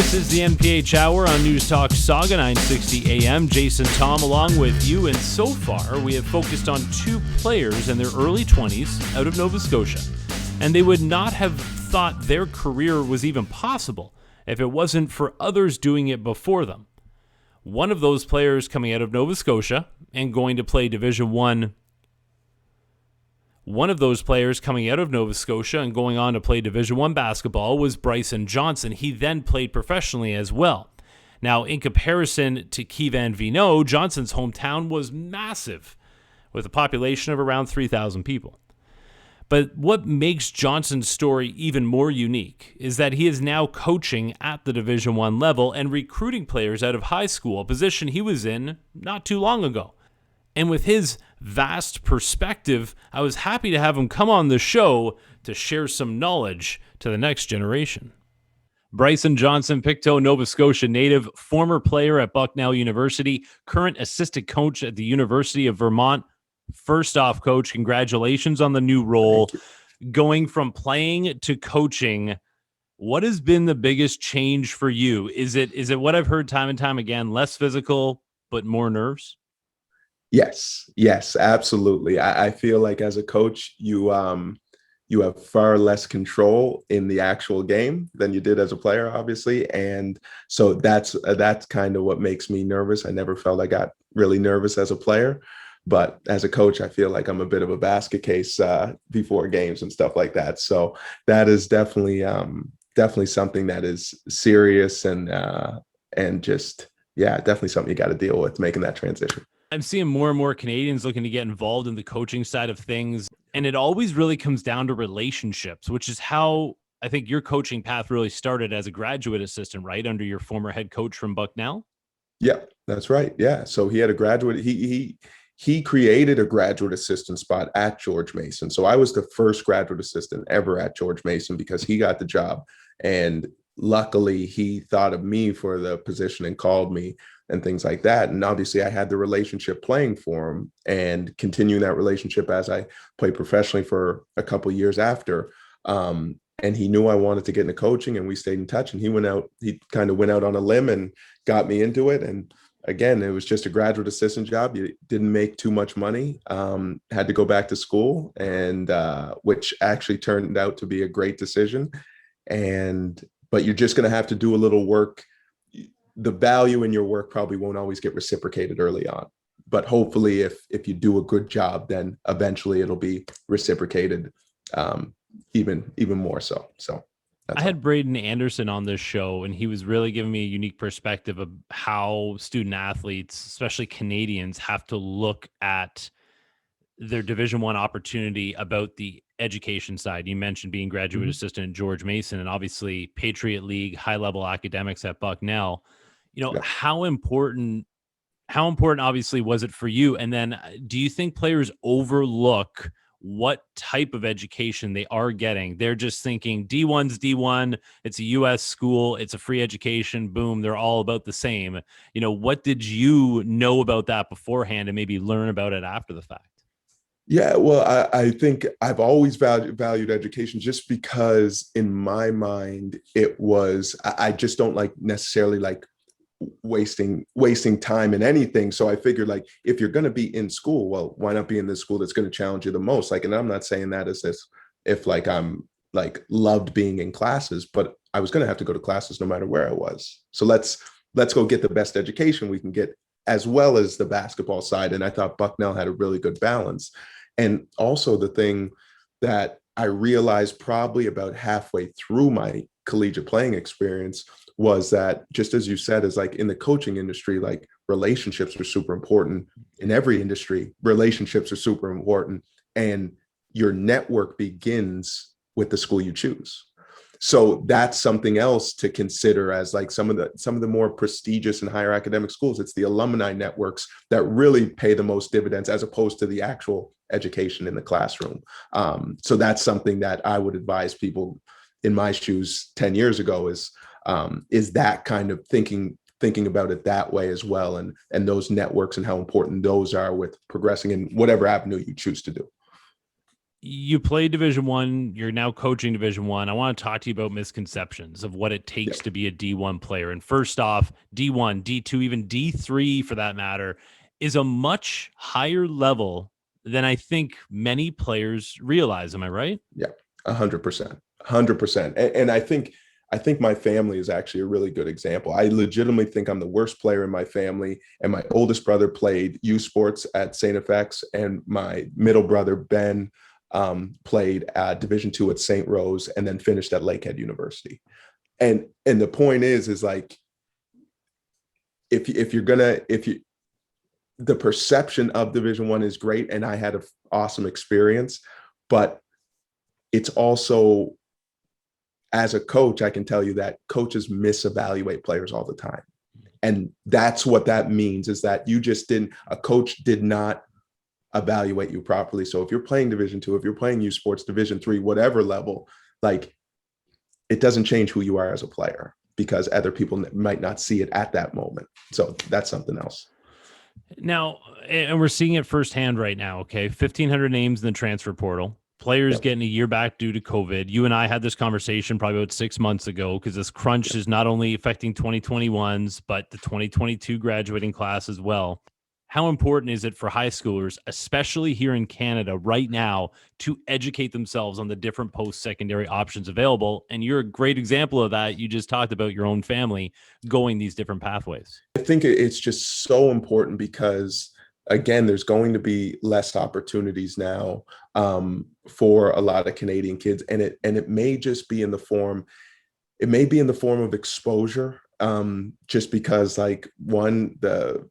This is the NPH Hour on News Talk Saga 960 AM. Jason Thom along with you, and so far we have focused on two players in their early 20s out of Nova Scotia, and they would not have thought their career was even possible if it wasn't for others doing it before them. One of those players coming out of Nova Scotia and going to play Division-1. One of those players coming out of Nova Scotia and going on to play Division-1 basketball was Bryson Johnson. He then played professionally as well. Now, in comparison to Keyvan Vino, Johnson's hometown was massive, with a population of around 3,000 people. But what makes Johnson's story even more unique is that he is now coaching at the Division-1 level and recruiting players out of high school, a position he was in not too long ago. And with his vast perspective, I was happy to have him come on the show to share some knowledge to the next generation. Bryson Johnson, Pictou, Nova Scotia native, former player at Bucknell University, current assistant coach at the University of Vermont. First off, coach, congratulations on the new role. Going from playing to coaching, what has been the biggest change for you? Is it what I've heard time and time again, less physical, but more nerves? Yes, absolutely. I feel like as a coach, you have far less control in the actual game than you did as a player, obviously. And so that's kind of what makes me nervous. I never felt I got really nervous as a player, but as a coach, I feel like I'm a bit of a basket case before games and stuff like that. So that is definitely something that is serious and just, definitely something you got to deal with, making that transition. I'm seeing more and more Canadians looking to get involved in the coaching side of things. And it always really comes down to relationships, which is how I think your coaching path really started as a graduate assistant, right? Under your former head coach from Bucknell. Yeah, that's right. Yeah. So he had a graduate, he created a graduate assistant spot at George Mason. So I was the first graduate assistant ever at George Mason because he got the job. And luckily he thought of me for the position and called me and things like that. And obviously I had the relationship playing for him and continuing that relationship as I played professionally for a couple of years after. And he knew I wanted to get into coaching, and we stayed in touch, and he kind of went out on a limb and got me into it. And again, it was just a graduate assistant job. You didn't make too much money, had to go back to school, and which actually turned out to be a great decision. But you're just going to have to do a little work. The value in your work probably won't always get reciprocated early on, but hopefully if you do a good job, then eventually it'll be reciprocated even more so. So I had Braden Anderson on this show, and he was really giving me a unique perspective of how student athletes, especially Canadians, have to look at their Division-1 opportunity about the education side. You mentioned being graduate assistant at George Mason, and obviously Patriot League, high-level academics at Bucknell. How important obviously was it for you? And then do you think players overlook what type of education they are getting? They're just thinking D1's D1, it's a US school, it's a free education, boom, they're all about the same. What did you know about that beforehand and maybe learn about it after the fact? Yeah, well, I think I've always valued education just because in my mind, I just don't necessarily like wasting time in anything. So I figured, like, if you're going to be in school, well, why not be in this school that's going to challenge you the most? Like, and I'm not saying that as if like I'm like loved being in classes, but I was going to have to go to classes no matter where I was. So let's go get the best education we can get, as well as the basketball side. And I thought Bucknell had a really good balance. And also the thing that I realized probably about halfway through my collegiate playing experience was that, just as you said, is like in the coaching industry, like relationships are super important. In every industry, relationships are super important. And your network begins with the school you choose. So that's something else to consider as like some of the more prestigious and higher academic schools. It's the alumni networks that really pay the most dividends as opposed to the actual education in the classroom. So that's something that I would advise people in my shoes 10 years ago is that kind of thinking about it that way as well. And those networks and how important those are with progressing in whatever avenue you choose to do. You play Division-1, you're now coaching Division-1. I want to talk to you about misconceptions of what it takes to be a D1 player. And first off, D1, D2, even D3 for that matter, is a much higher level than I think many players realize. Am I right? Yeah, 100%, 100%. And I think my family is actually a really good example. I legitimately think I'm the worst player in my family, and my oldest brother played U Sports at St. FX, and my middle brother Ben played at Division-2 at St. Rose, and then finished at Lakehead University. And the point is like, if you the perception of Division-1 is great, and I had an awesome experience, but it's also, as a coach, I can tell you that coaches misevaluate players all the time. And that's what that means, is that a coach did not evaluate you properly. So if you're playing Division-2, if you're playing U Sports, Division-3, whatever level, like, it doesn't change who you are as a player, because other people might not see it at that moment. So that's something else. Now, and we're seeing it firsthand right now, okay? 1,500 names in the transfer portal. Players getting a year back due to COVID. You and I had this conversation probably about 6 months ago, because this crunch is not only affecting 2021s, but the 2022 graduating class as well. How important is it for high schoolers, especially here in Canada right now, to educate themselves on the different post-secondary options available? And you're a great example of that. You just talked about your own family going these different pathways. I think it's just so important because, again, there's going to be less opportunities now for a lot of Canadian kids, and it may just be in the form, of exposure, just because, like, one, the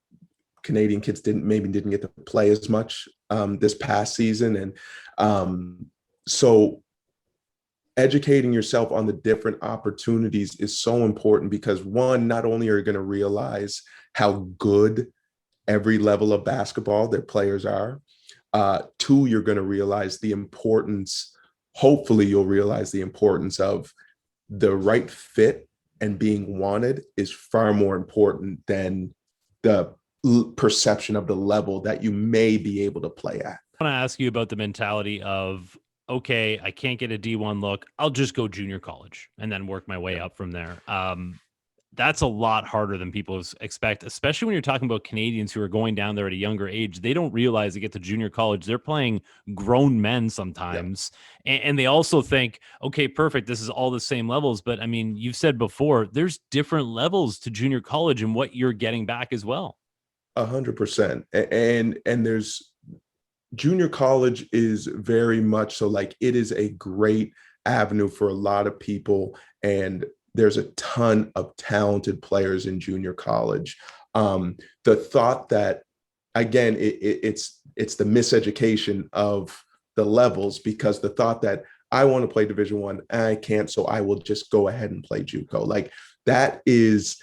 Canadian kids didn't get to play as much this past season, and so educating yourself on the different opportunities is so important, because, one, not only are you going to realize how good every level of basketball their players are, two, you're going to realize the importance, hopefully you'll realize the importance of the right fit, and being wanted is far more important than the perception of the level that you may be able to play at. I want to ask you about the mentality of, okay, I can't get a D1 look, I'll just go junior college and then work my way up from there. That's a lot harder than people expect, especially when you're talking about Canadians who are going down there at a younger age. They don't realize they get to junior college, they're playing grown men sometimes. And they also think, okay, perfect, this is all the same levels. But I mean, you've said before, there's different levels to junior college and what you're getting back as well. 100%. And there's, junior college is very much so, like, it is a great avenue for a lot of people, and there's a ton of talented players in junior college. The thought that, again, it's the miseducation of the levels, because the thought that I want to play Division-1 and I can't, so I will just go ahead and play JUCO. Like, that is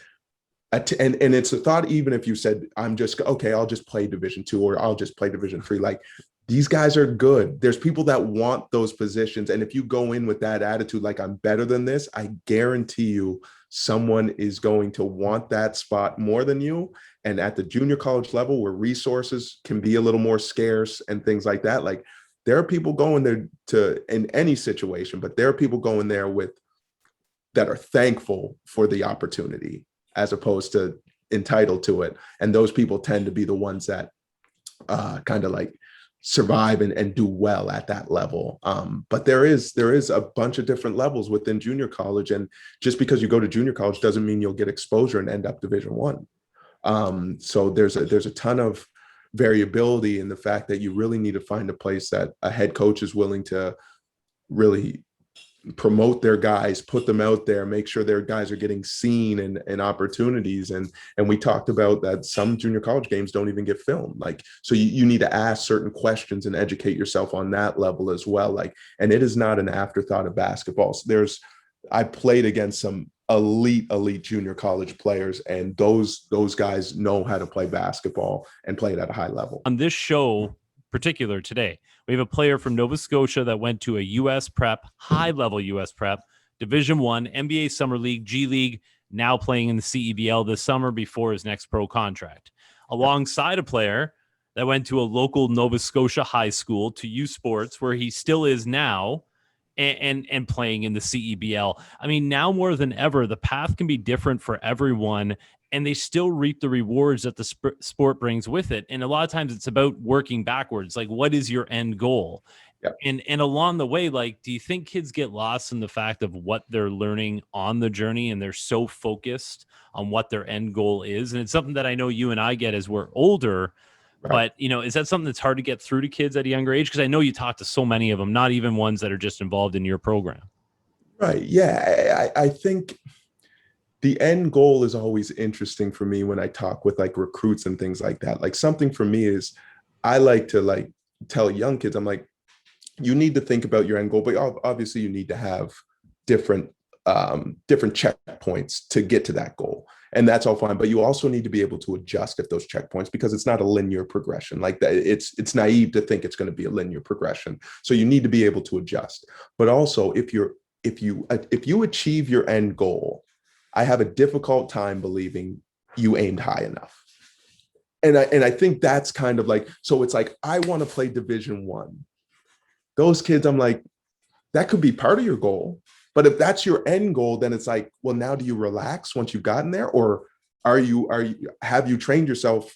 and it's a thought, even if you said, I'll just play Division-2, or I'll just play Division-3. Like, these guys are good. There's people that want those positions. And if you go in with that attitude, like, I'm better than this, I guarantee you someone is going to want that spot more than you. And at the junior college level, where resources can be a little more scarce and things like that, like, there are people going there in any situation, but there are people going there that are thankful for the opportunity, as opposed to entitled to it. And those people tend to be the ones that kind of like survive and do well at that level. But there is a bunch of different levels within junior college. And just because you go to junior college doesn't mean you'll get exposure and end up Division-1. So there's a ton of variability in the fact that you really need to find a place that a head coach is willing to really promote their guys, put them out there, make sure their guys are getting seen and opportunities. And we talked about that some junior college games don't even get filmed. Like, so you need to ask certain questions and educate yourself on that level as well. Like, and it is not an afterthought of basketball. So I played against some elite junior college players, and those guys know how to play basketball and play it at a high level. On this show particular today, we have a player from Nova Scotia that went to a U.S. prep, high-level U.S. prep, Division-1, NBA Summer League, G League, now playing in the CEBL this summer before his next pro contract. Alongside a player that went to a local Nova Scotia high school to U Sports, where he still is now, and playing in the CEBL. I mean, now more than ever, the path can be different for everyone, and they still reap the rewards that the sport brings with it. And a lot of times it's about working backwards. Like, what is your end goal? Yeah. And along the way, like, do you think kids get lost in the fact of what they're learning on the journey, and they're so focused on what their end goal is? And it's something that I know you and I get as we're older. Right. But, is that something that's hard to get through to kids at a younger age? Because I know you talk to so many of them, not even ones that are just involved in your program. Right. Yeah. I think the end goal is always interesting for me when I talk with like recruits and things like that. Like, something for me is, I like to like tell young kids, I'm like, you need to think about your end goal, but obviously you need to have different different checkpoints to get to that goal. And that's all fine. But you also need to be able to adjust at those checkpoints, because it's not a linear progression. Like that, it's naive to think it's going to be a linear progression. So you need to be able to adjust. But also, if you achieve your end goal, I have a difficult time believing you aimed high enough. And I think that's kind of like, so it's like, I want to play Division-1. Those kids, I'm like, that could be part of your goal. But if that's your end goal, then it's like, well, now do you relax once you've gotten there? Or have you trained yourself,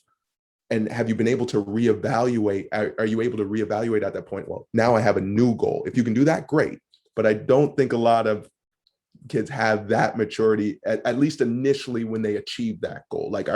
and have you been able to reevaluate? Are you able to reevaluate at that point? Well, now I have a new goal. If you can do that, great. But I don't think a lot of kids have that maturity, at least initially, when they achieve that goal. Like,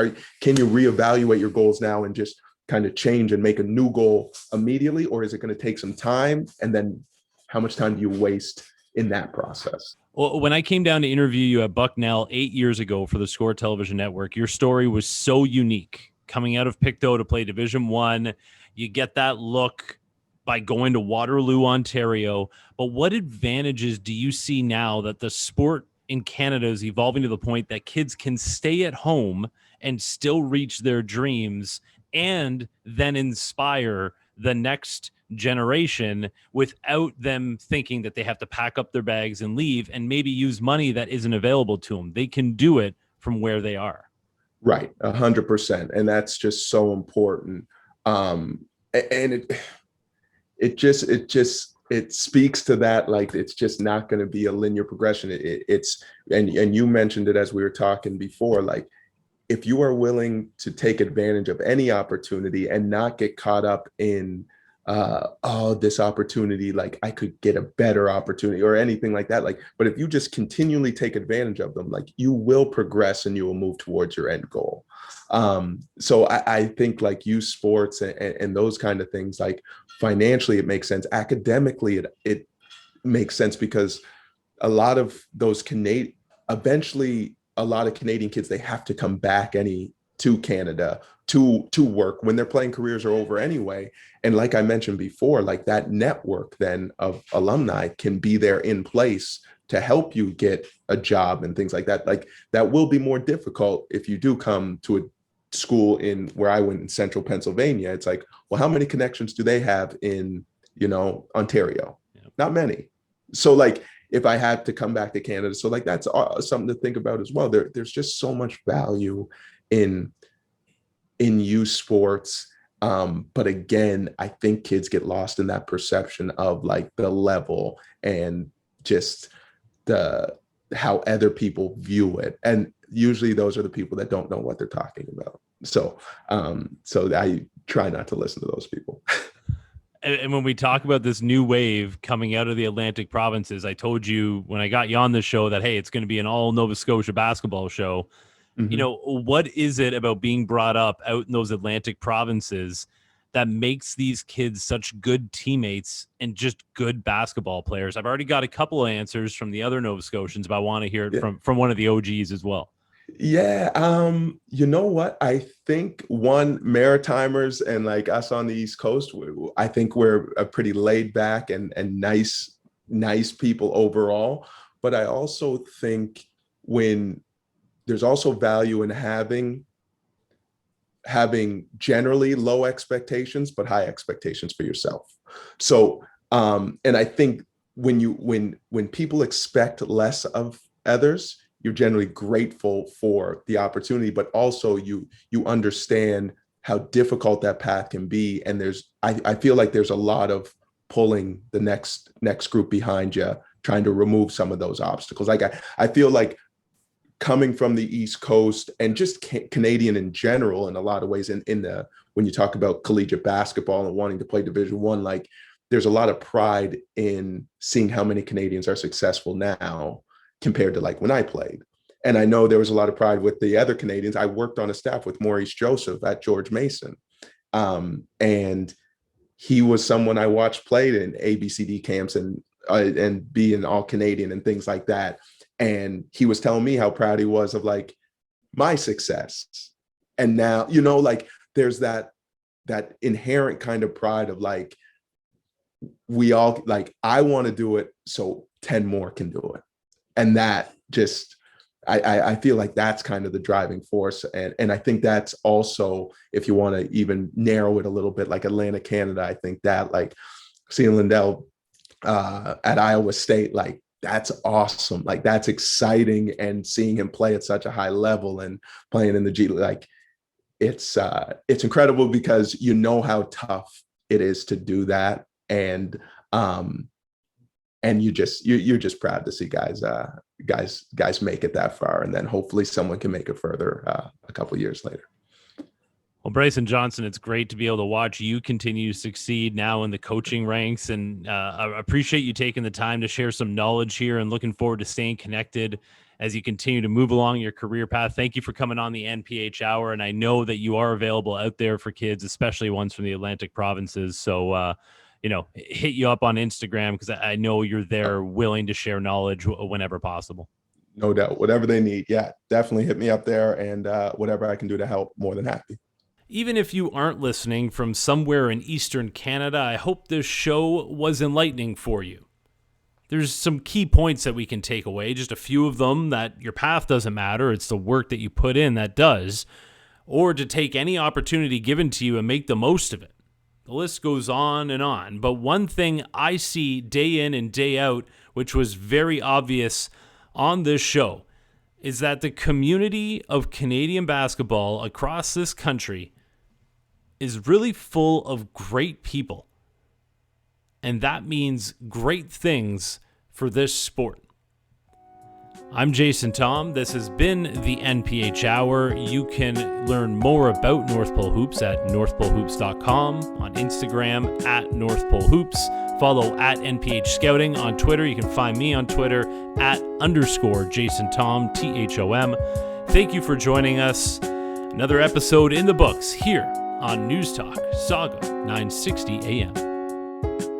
can you reevaluate your goals now and just kind of change and make a new goal immediately? Or is it going to take some time? And then how much time do you waste in that process? Well, when I came down to interview you at Bucknell 8 years ago for the Score Television Network, your story was so unique. Coming out of Pictou to play Division-1, you get that look by going to Waterloo, Ontario. But what advantages do you see now that the sport in Canada is evolving to the point that kids can stay at home and still reach their dreams, and then inspire the next generation without them thinking that they have to pack up their bags and leave and maybe use money that isn't available to them? They can do it from where they are. Right. 100%. And that's just so important. And it speaks to that. Like, it's just not going to be a linear progression. And you mentioned it as we were talking before, like, if you are willing to take advantage of any opportunity and not get caught up in, this opportunity, like I could get a better opportunity or anything like that. Like, but if you just continually take advantage of them, like, you will progress and you will move towards your end goal. So I think like youth sports and those kind of things, like financially, it makes sense. Academically, it makes sense, because a lot of those eventually a lot of Canadian kids, they have to come back to Canada to work when their playing careers are over anyway. And like I mentioned before, like that network then of alumni can be there in place to help you get a job and things like that. Like, that will be more difficult if you do come to a school in where I went in central Pennsylvania. It's like, well, how many connections do they have in, Ontario? Yeah. Not many. So like, if I had to come back to Canada, so like, that's something to think about as well. There's just so much value in youth sports. But again, I think kids get lost in that perception of like the level and just how other people view it. And usually those are the people that don't know what they're talking about. So I try not to listen to those people. And when we talk about this new wave coming out of the Atlantic provinces, I told you when I got you on the show that, hey, it's going to be an all Nova Scotia basketball show. Mm-hmm. What is it about being brought up out in those Atlantic provinces that makes these kids such good teammates and just good basketball players? I've already got a couple of answers from the other Nova Scotians, but I want to hear it from one of the OGs as well. Yeah. You know what? I think Maritimers and like us on the East Coast, I think we're a pretty laid back and nice people overall. But I also think when there's also value in having generally low expectations, but high expectations for yourself. So, and I think when people expect less of others, you're generally grateful for the opportunity, but also you understand how difficult that path can be. And I feel like there's a lot of pulling the next group behind you, trying to remove some of those obstacles. Like I feel like coming from the East Coast and just Canadian in general, in a lot of ways, when you talk about collegiate basketball and wanting to play Division-1, like there's a lot of pride in seeing how many Canadians are successful now compared to like when I played. And I know there was a lot of pride with the other Canadians. I worked on a staff with Maurice Joseph at George Mason. And he was someone I watched played in ABCD camps and be an all Canadian and things like that. And he was telling me how proud he was of like my success. And now, like there's that inherent kind of pride of like, we all like, I want to do it, so 10 more can do it. And that just, I feel like that's kind of the driving force. And I think that's also, if you want to even narrow it a little bit, like Atlantic Canada, I think that like seeing Lindell at Iowa State, like that's awesome. Like that's exciting. And seeing him play at such a high level and playing in the G League, like it's incredible because you know how tough it is to do that. And you're just proud to see guys make it that far, and then hopefully someone can make it further a couple of years later. Well, Bryson Johnson, it's great to be able to watch you continue to succeed now in the coaching ranks, and I appreciate you taking the time to share some knowledge here, and looking forward to staying connected as you continue to move along your career path. Thank you for coming on the NPH Hour, and I know that you are available out there for kids, especially ones from the Atlantic provinces. So, hit you up on Instagram because I know you're there willing to share knowledge whenever possible. No doubt. Whatever they need. Yeah, definitely hit me up there, and whatever I can do to help, more than happy. Even if you aren't listening from somewhere in Eastern Canada, I hope this show was enlightening for you. There's some key points that we can take away, just a few of them: that your path doesn't matter, it's the work that you put in that does, or to take any opportunity given to you and make the most of it. The list goes on and on, but one thing I see day in and day out, which was very obvious on this show, is that the community of Canadian basketball across this country is really full of great people. And that means great things for this sport. I'm Jason Thom. This has been the NPH Hour. You can learn more about North Pole Hoops at northpolehoops.com, on Instagram at North Pole Hoops. Follow at NPH Scouting on Twitter. You can find me on Twitter at _Jason Thom, THOM. Thank you for joining us. Another episode in the books here on News Talk Saga 960 AM.